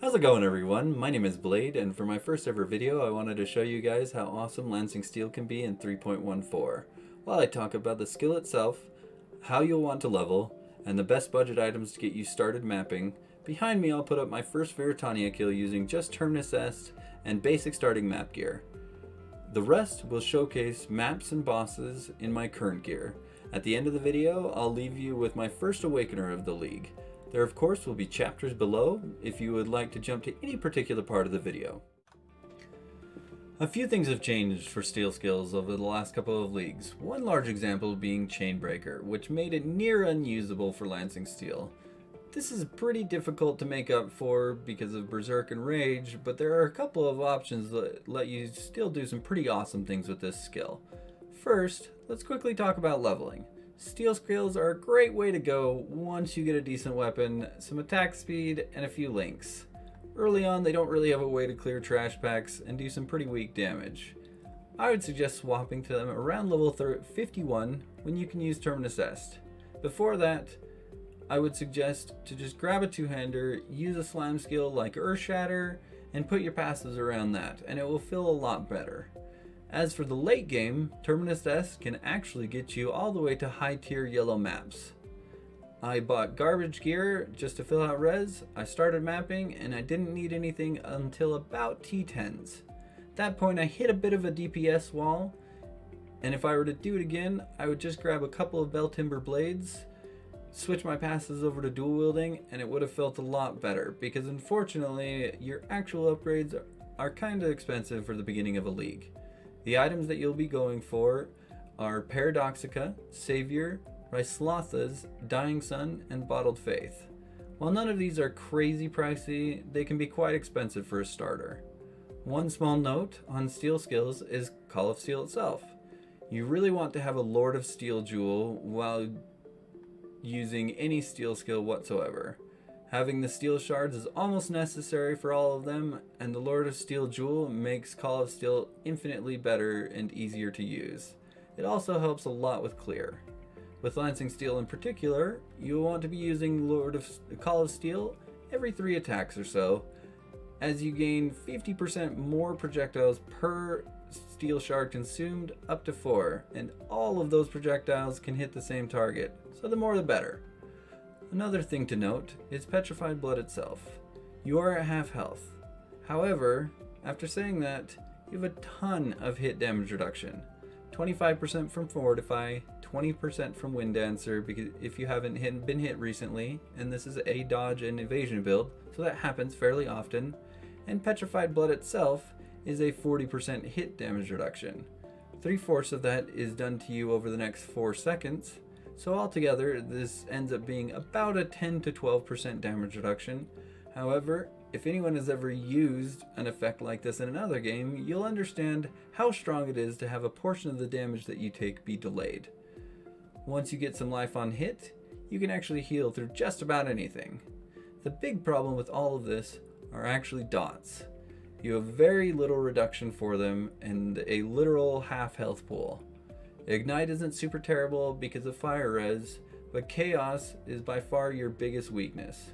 How's it going, everyone? My name is Blade, and for my first ever video I wanted to show you guys how awesome Lancing Steel can be in 3.14. While I talk about the skill itself, how you'll want to level, and the best budget items to get you started mapping, behind me I'll put up my first Veritania kill using just Terminus Est and basic starting map gear. The rest will showcase maps and bosses in my current gear. At the end of the video, I'll leave you with my first Awakener of the League. There of course will be chapters below if you would like to jump to any particular part of the video. A few things have changed for steel skills over the last couple of leagues, one large example being Chainbreaker, which made it near unusable for Lancing Steel. This is pretty difficult to make up for because of Berserk and Rage, but there are a couple of options that let you still do some pretty awesome things with this skill. First, let's quickly talk about leveling. Steel skills are a great way to go once you get a decent weapon, some attack speed, and a few links. Early on, they don't really have a way to clear trash packs and do some pretty weak damage. I would suggest swapping to them around level 51 when you can use Terminus Est. Before that, I would suggest to just grab a two-hander, use a slam skill like Earth Shatter, and put your passives around that, and it will feel a lot better. As for the late game, Terminus Est can actually get you all the way to high tier yellow maps. I bought garbage gear just to fill out res, I started mapping, and I didn't need anything until about T10s. At that point I hit a bit of a DPS wall, and if I were to do it again, I would just grab a couple of bell timber blades, switch my passes over to dual wielding, and it would have felt a lot better, because unfortunately your actual upgrades are kind of expensive for the beginning of a league. The items that you'll be going for are Paradoxica, Savior, Ryslathas, Dying Sun, and Bottled Faith. While none of these are crazy pricey, they can be quite expensive for a starter. One small note on steel skills is Call of Steel itself. You really want to have a Lord of Steel jewel while using any steel skill whatsoever. Having the steel shards is almost necessary for all of them, and the Lord of Steel jewel makes Call of Steel infinitely better and easier to use. It also helps a lot with clear. With Lancing Steel in particular, you will want to be using Call of Steel every 3 attacks or so, as you gain 50% more projectiles per steel shard consumed up to 4, and all of those projectiles can hit the same target, so the more the better. Another thing to note is Petrified Blood itself. You are at half health. However, after saying that, you have a ton of hit damage reduction. 25% from Fortify, 20% from Wind Dancer because if you haven't been hit recently, and this is a dodge and evasion build, so that happens fairly often, and Petrified Blood itself is a 40% hit damage reduction. 3/4 of that is done to you over the next 4 seconds, so altogether this ends up being about a 10 to 12% damage reduction. However, if anyone has ever used an effect like this in another game, you'll understand how strong it is to have a portion of the damage that you take be delayed. Once you get some life on hit, you can actually heal through just about anything. The big problem with all of this are actually dots. You have very little reduction for them and a literal half health pool. Ignite isn't super terrible because of fire res, but Chaos is by far your biggest weakness.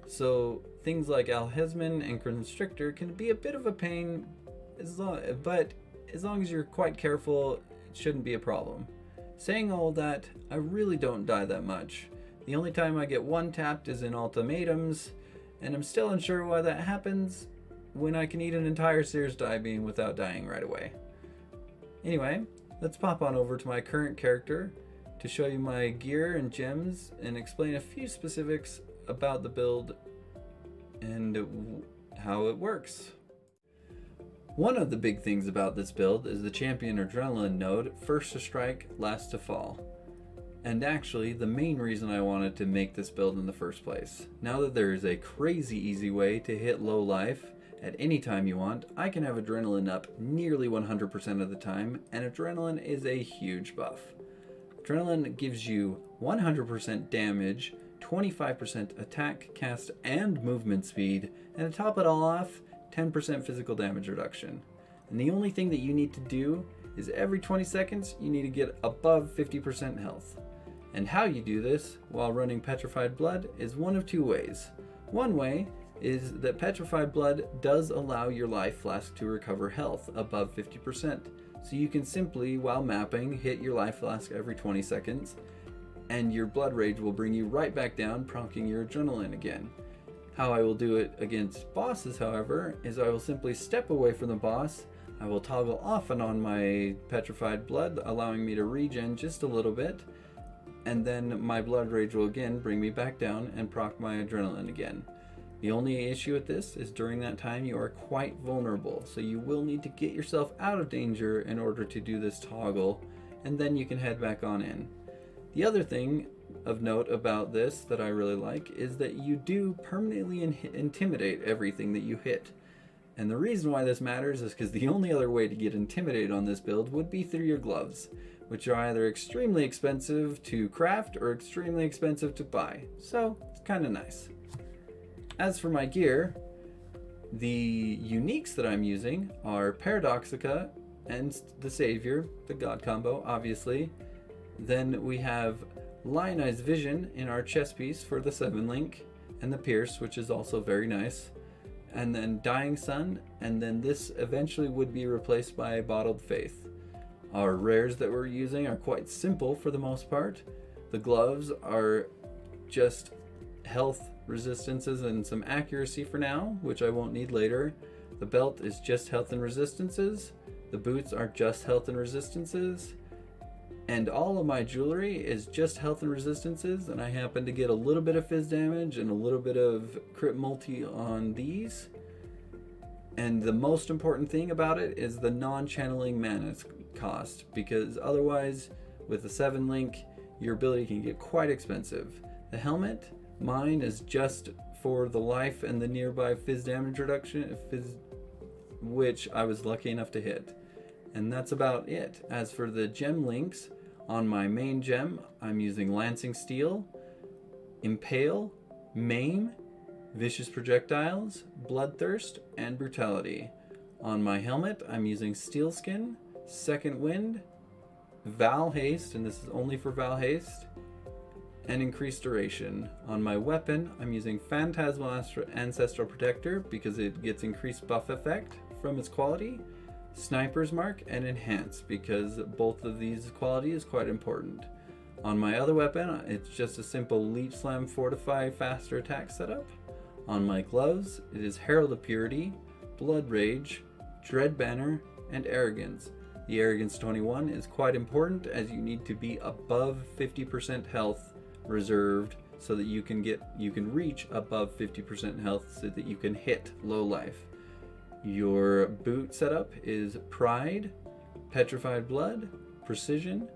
So things like Alhesman and Constrictor can be a bit of a pain, but as long as you're quite careful, it shouldn't be a problem. Saying all that, I really don't die that much. The only time I get one tapped is in ultimatums, and I'm still unsure why that happens when I can eat an entire Sirus Beam without dying right away. Anyway, let's pop on over to my current character to show you my gear and gems and explain a few specifics about the build and how it works. One of the big things about this build is the champion adrenaline node, first to strike, last to fall. And actually, the main reason I wanted to make this build in the first place. Now that there is a crazy easy way to hit low life at any time you want, I can have adrenaline up nearly 100% of the time, and adrenaline is a huge buff. Adrenaline gives you 100% damage, 25% attack, cast, and movement speed, and to top it all off, 10% physical damage reduction. And the only thing that you need to do is every 20 seconds you need to get above 50% health. And how you do this while running Petrified Blood is one of 2 ways. One way is that Petrified Blood does allow your life flask to recover health above 50%. So you can simply, while mapping, hit your life flask every 20 seconds, and your blood rage will bring you right back down, proccing your adrenaline again. How I will do it against bosses, however, is I will simply step away from the boss, I will toggle off and on my Petrified Blood, allowing me to regen just a little bit, and then my blood rage will again bring me back down and proc my adrenaline again. The only issue with this is during that time you are quite vulnerable, so you will need to get yourself out of danger in order to do this toggle, and then you can head back on in. The other thing of note about this that I really like is that you do permanently intimidate everything that you hit. And the reason why this matters is because the only other way to get intimidated on this build would be through your gloves, which are either extremely expensive to craft or extremely expensive to buy. So it's kind of nice. As for my gear, the uniques that I'm using are Paradoxica and the Savior, the God combo, obviously. Then we have Lionized Vision in our chest piece for the 7-link, and the Pierce, which is also very nice. And then Dying Sun, and then this eventually would be replaced by Bottled Faith. Our rares that we're using are quite simple for the most part. The gloves are just health resistances and some accuracy for now, which I won't need later. The belt is just health and resistances. The boots are just health and resistances. And all of my jewelry is just health and resistances, and I happen to get a little bit of fizz damage and a little bit of crit multi on these. And the most important thing about it is the non-channeling mana cost, because otherwise with the 7-link your ability can get quite expensive. The helmet, mine is just for the life and the nearby fizz damage reduction, which I was lucky enough to hit. And that's about it. As for the gem links, on my main gem, I'm using Lancing Steel, Impale, Maim, Vicious Projectiles, Bloodthirst, and Brutality. On my helmet, I'm using Steel Skin, Second Wind, Val Haste, and this is only for Val Haste, and Increased Duration. On my weapon, I'm using Phantasmal Ancestral Protector because it gets increased buff effect from its quality, Sniper's Mark, and Enhance because both of these qualities is quite important. On my other weapon, it's just a simple Leap Slam Fortify faster attack setup. On my gloves, it is Herald of Purity, Blood Rage, Dread Banner, and Arrogance. The Arrogance 21 is quite important as you need to be above 50% health reserved so that you can reach above 50% health so that you can hit low life. Your boot setup is Pride, Petrified Blood, Precision,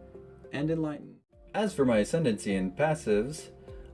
and Enlighten. As for my Ascendency and passives,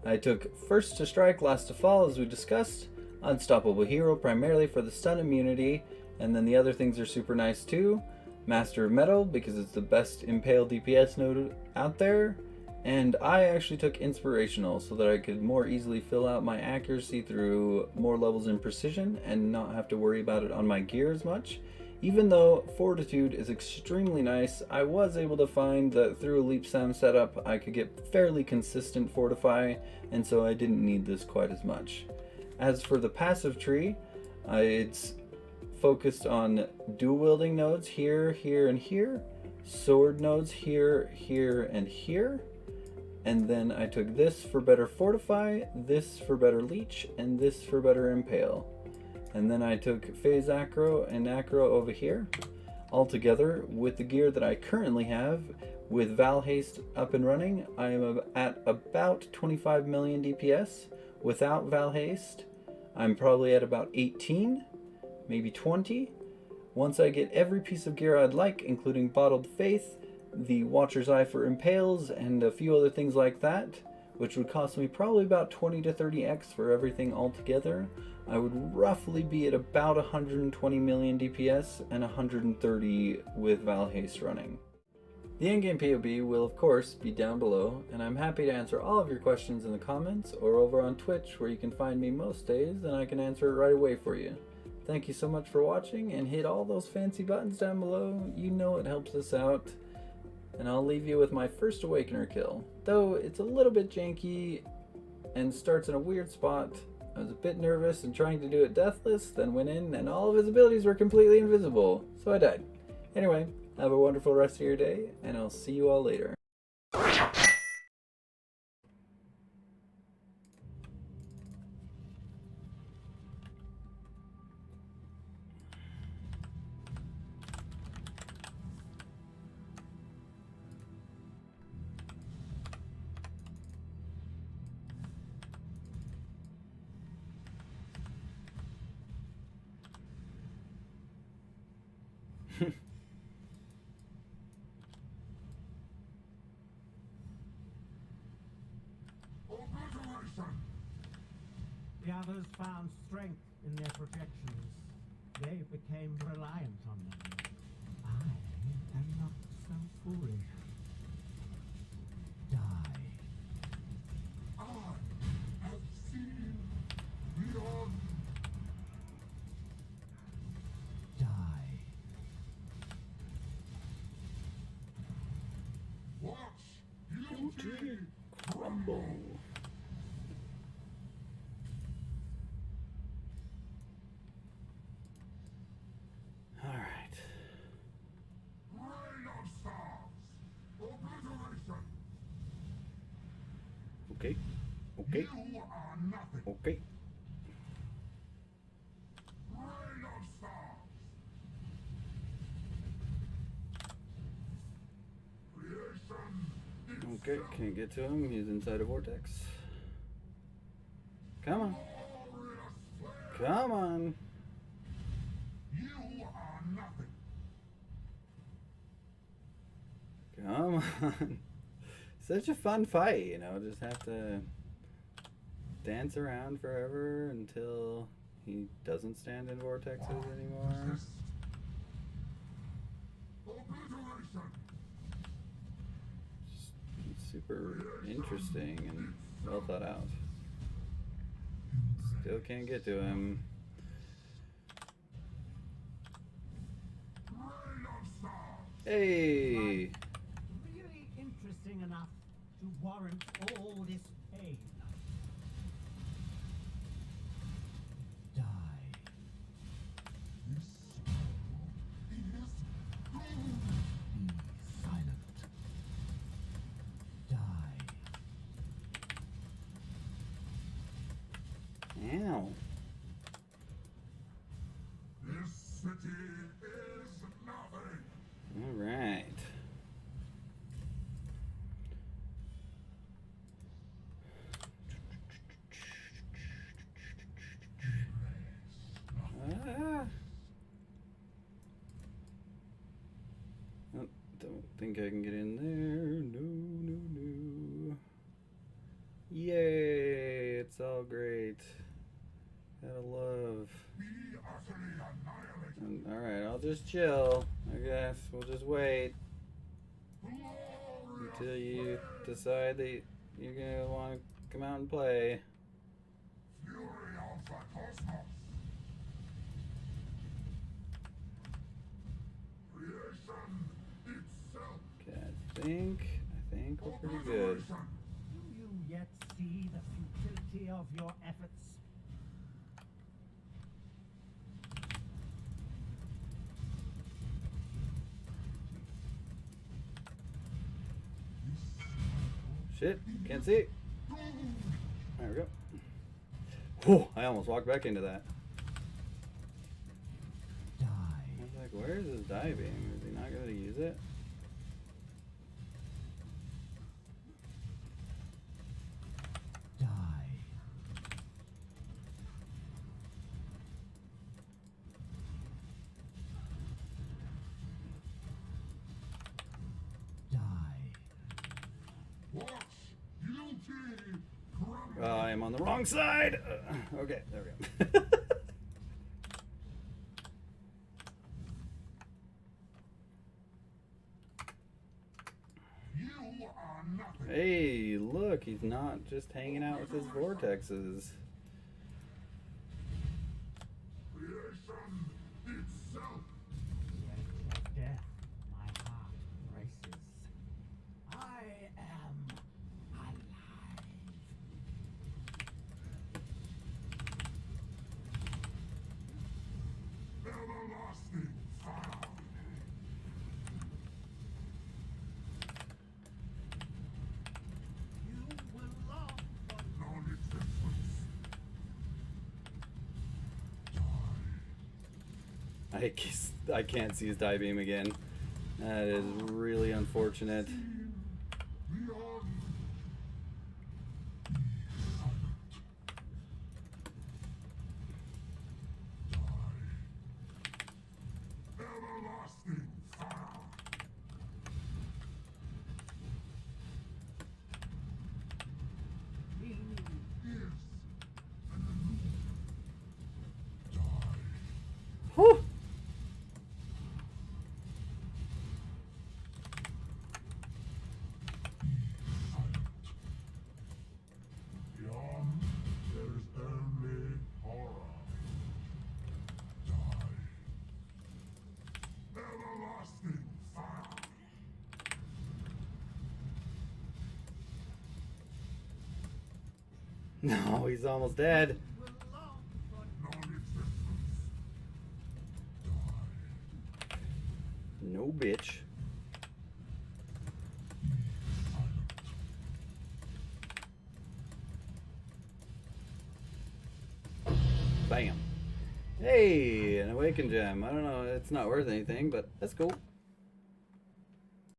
I took First to Strike, Last to Fall as we discussed, Unstoppable Hero primarily for the stun immunity, and then the other things are super nice too. Master of Metal because it's the best Impale DPS node out there, and I actually took Inspirational so that I could more easily fill out my accuracy through more levels in Precision and not have to worry about it on my gear as much. Even though Fortitude is extremely nice, I was able to find that through a Leap Slam setup I could get fairly consistent Fortify, and so I didn't need this quite as much. As for the passive tree, it's focused on dual wielding nodes here, here, and here, sword nodes here, here, and here, and then I took this for better Fortify, this for better Leech, and this for better Impale. And then I took Phase Acro and Acro over here. Altogether, with the gear that I currently have, with Val Haste up and running, I am at about 25 million DPS. Without Val Haste, I'm probably at about 18, maybe 20. Once I get every piece of gear I'd like, including Bottled Faith, the Watcher's Eye for Impales, and a few other things like that, which would cost me probably about 20 to 30x for everything altogether, I would roughly be at about 120 million DPS and 130 with Val Haste running. The endgame POB will of course be down below, and I'm happy to answer all of your questions in the comments or over on Twitch where you can find me most days and I can answer it right away for you. Thank you so much for watching, and hit all those fancy buttons down below, you know it helps us out. And I'll leave you with my first Awakener kill. Though it's a little bit janky and starts in a weird spot, I was a bit nervous and trying to do it deathless, then went in and all of his abilities were completely invisible, so I died. Anyway, have a wonderful rest of your day, and I'll see you all later. The others found strength in their projections. They became reliant on them. I am not so foolish. Die. I have seen beyond. Die. Watch guilty Crumble. Alright. Rain of stars. Obliteration. Okay. Okay. You are nothing. Okay. Rain of stars. Creation. Okay, can't get to him. He's inside a vortex. Come on. Come on. You are nothing. Come on. Such a fun fight, you know, just have to dance around forever until he doesn't stand in vortexes anymore. Resist. Obliteration. It's super interesting and well thought out. Still can't get to him. Rain of stars. Hey! Really interesting enough to warrant all this pain. Die. This is gold. Be silent. Die. Ow. This city is nothing. Alright. Ah. Oh, don't think I can get in there. No, no, no. Yay! It's all great. Gotta love. Be utterly annihilated. Alright, I'll just chill. I guess we'll just wait Glorious until you flame. decide that you're gonna want to come out and play. Fury of the cosmos. Creation itself. Okay, I think we're pretty good. Obliteration. Do you yet see the futility of your efforts? Shit, can't see. There we go. Whew, I almost walked back into that. Die. I was like, where is his diving? Is he not going to use it? Die. Die. Watch guilty crumble. I am on the wrong side. Okay, there we go. You are nothing. Hey, look, he's not just hanging out with his vortexes. Creation itself. Yet at death, my heart races. I am alive. I can't see his die beam again. That is really unfortunate. Beyond. Everlasting fire. Is Whew. beyond. There is only horror. Die. Everlasting fire. No, he's almost dead. Non-existence. Die. No bitch. Bam. Hey, an awakened gem. I don't know, it's not worth anything, but that's cool.